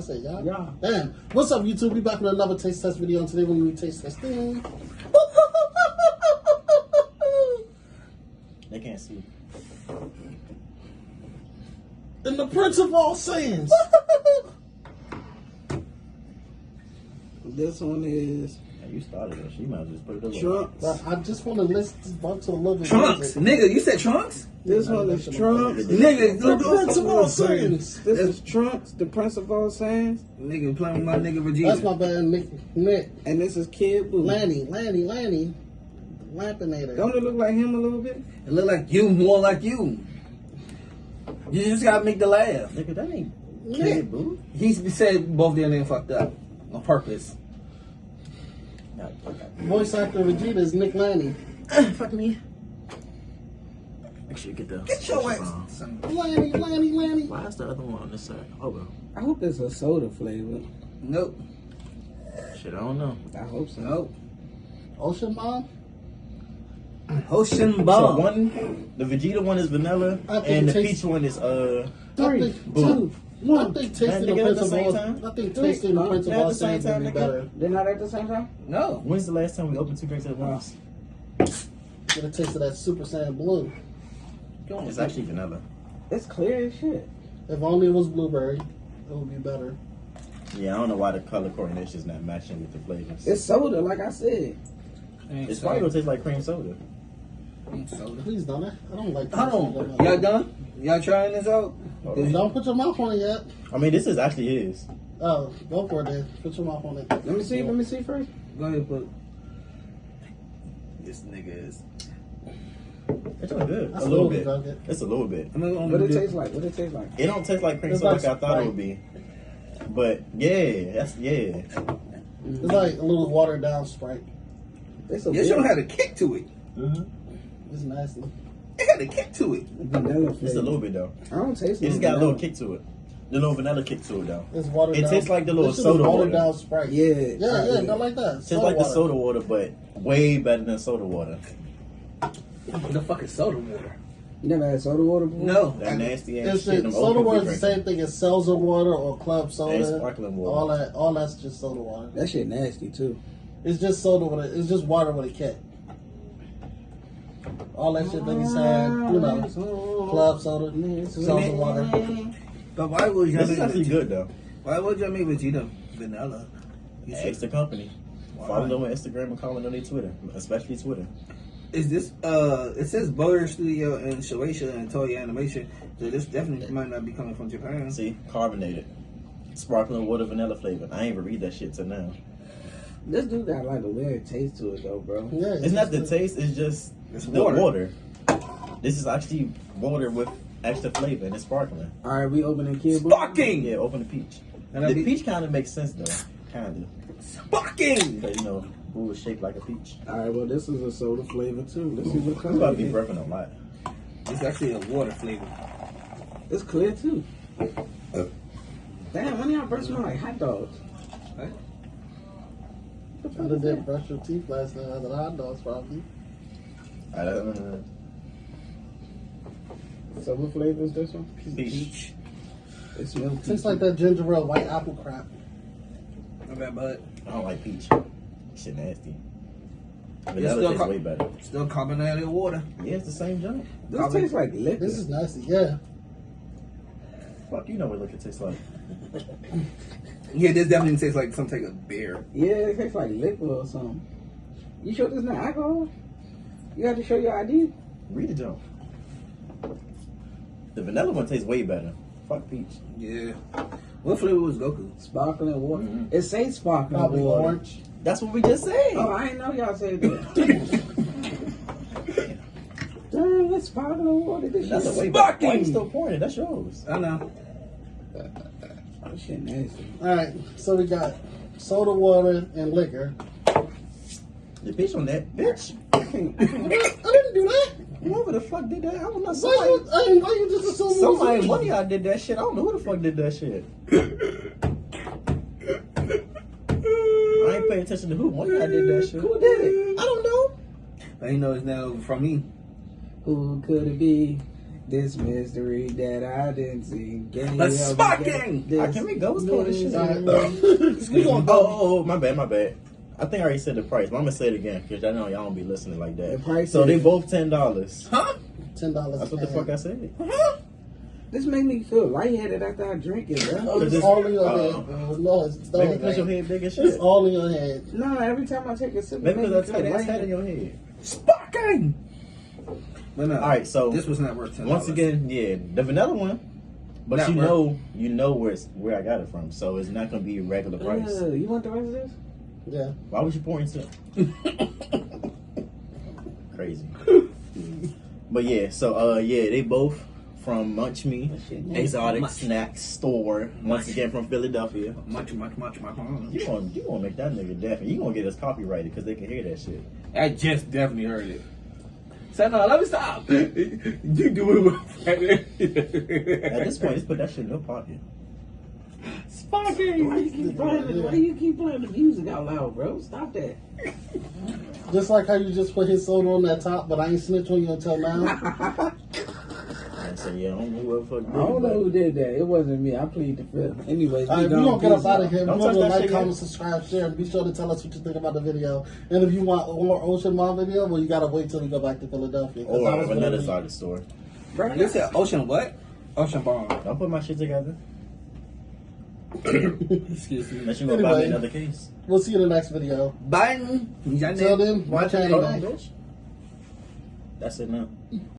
I say y'all. Yeah. Damn. What's up, YouTube? We back with another taste test video, and today we're gonna be taste testing. They can't see. And the Prince of all sins. This one is Hey, you started it. She might as well just put it over. Trunks. But I just want to list this bunch of little Trunks, nigga. You said Trunks, This one is Trunks. nigga. The Prince of all sins. This is Trunks, the Prince of all sins. Nigga playing with my nigga Vegeta. That's my bad, Nick. And this is Kid Boo. Lanny. The Lampinator. Don't it look like him a little bit? It look like you, more like you. You just gotta make the laugh. Nigga, that ain't Nick. Kid Boo. He said both their names fucked up on purpose. Voice actor Vegeta is Nick Lanny. Fuck me. Make sure you get the. Get your ass. Lanny. Why is the other one on this side? Oh, bro. I hope it's a soda flavor. Nope. Shit, I don't know. I hope so. Nope. Ocean Bomb? Ocean So Bomb. the Vegeta one is vanilla, I think and the it tastes- peach one is I think Boom. two. I think tasting the Nigga, at Prince the of same all. time? I think tasting the Prince of At all the same sins would time, be nigga? better. They're not at the same time? No. When's the last time we opened two drinks at once? Get a taste of that Super Saiyan Blue. It's actually vanilla. It's clear as shit. If only it was blueberry, it would be better. Yeah, I don't know why the color coordination is not matching with the flavors. It's soda, like I said. It's probably gonna taste like cream soda. Soda. Please don't. I don't like. Hold on. Y'all done? Y'all trying this out? Don't put your mouth on it yet. I mean, this is actually his. Oh, go for it then. Put your mouth on it. Let me see first. Go ahead, put. This nigga is. It's not good. That's A little a bit. little bit. It's a little bit. I'm gonna What it taste like? What it taste like? It don't taste like cream It's soda like like I thought Sprite. it would be. But yeah, that's yeah. It's like a little watered down Sprite. It's a Your show had a kick to it. It's nasty. It had a kick to it. vanilla flavor. Just a little bit though. I don't taste It just no got a little vanilla. kick to it. The little vanilla kick to it though. It's watered It down. tastes like the little This shit is soda watered water. down Sprite. Yeah. Yeah, not like that. It tastes like the soda water, but way better than soda water. The fucking soda water. You never had soda water before? No. That nasty ass It's shit. Them soda old water people is the same thing as seltzer water or club soda. And sparkling water. All that's just soda water. That shit nasty too. It's just soda with it. It's just water with a kick. All that shit that he said, you know, club soda, seltzer water. But why would y'all This make is actually Vegeta? good though. Why would y'all make Vegeta vanilla? You Ask the company. Why? Follow them on Instagram and comment on their Twitter, especially Twitter. Is this it says Butter Studio and Shueisha and Toei Animation, so this definitely might not be coming from Japan. See, carbonated, sparkling water, vanilla flavor. I ain't even read that shit till now. This dude got like a weird taste to it though, bro. Yeah, It's not the taste. It's just It's the water. water. This is actually water with extra flavor and it's sparkling. All right, we opening Kid Boo. Sparking! Yeah, open the peach. And The peach kind of makes sense though, kind Sparking! of. You know, Boo is shaped like a peach. All right, well this is a soda flavor too. Let's see what I'm comes about out. to be burping a lot. It's actually a water flavor. It's clear too. Damn, one of y'all breath smell like hot dogs. Right? I did brush your teeth last night at the hot dogs probably. So what flavor is this one? Peach. It smells Tastes like that ginger ale white apple crap. My bad, bud. I don't like peach. Shit nasty. still Vanilla tastes car- way better. Still carbonated water. Yeah, it's the same junk. This tastes like liquor. This is nasty, yeah. Fuck, you know what liquor tastes like. Yeah, this definitely tastes like some type of beer. Yeah, it tastes like liquor or something. You sure this is not alcohol? You have to show your ID. Read the junk. The vanilla one tastes way better. Fuck peach. Yeah. What flavor was Goku? Sparkling water. Mhm. It says sparkling Probably water. orange. That's what we just said. Oh, I didn't know y'all said that. Damn, it's sparkling water. This That's a shit. way Sparking! better. Why you still pouring it? That's yours. I know. This shit nasty. Alright, so we got soda water and liquor. The peach on that, bitch. I didn't do that. Whoever the fuck did that? I don't know. Why you just assume Somebody, one of y'all did that shit. I don't know who the fuck did that shit. I ain't paying attention to who. One of y'all did that shit. Who did it? I don't know. I know it's now from me. Who could it be? This mystery that I didn't see. Let's sparking! Can we go? What's going on this shit? We gonna go. Oh, my bad. I think I already said the price, but I'm gonna say it again because I know y'all don't be listening like that. The price so is- they both $10. Huh? $10. That's what the fuck I said. This made me feel lightheaded after I drink it, bro. Oh, it's all in your head, bro. No, it's Maybe not. because your head big as It's shit. all in your head. No, every time I take a sip, Maybe it because makes me that's feel head in lightheaded. your head. Sparking! But no, All right, so this was not worth $10. once again, yeah, the vanilla one. But Not you worth- know where I got it from, so it's not gonna be regular price. You want the rest of this? Yeah. Why would you pour into it? Crazy. But yeah, so they both from Munch Me, exotic Munch. snack store. Once again from Philadelphia. Much. You gonna make that nigga deaf, and you gonna get us copyrighted because they can hear that shit. I just definitely heard it. So no, let me stop. You do it. At this point, just put that shit in your pocket. Sparking! Why you keep playing the music out loud, bro? Stop that. Just like how you just put his soda on that top, but I ain't snitch on you until now. And so yeah, I don't know who the fuck I don't know who did that. It wasn't me. I plead the fifth. Anyways, All right, we gonna get up out of here. Don't Remember, touch that like, shit, comment, man. subscribe, share, and be sure to tell us what you think about the video. And if you want more Ocean Mall video, well, you gotta wait till we go back to Philadelphia. 'cause I Or was gonna another leave. side of the store. You said Ocean what? Ocean Bomb. Don't put my shit together. Excuse me. Unless you gonna buy me Anyway. another case. We'll see you in the next video. Biden. Till then, watch Hold on, anime. bitch. That's it now.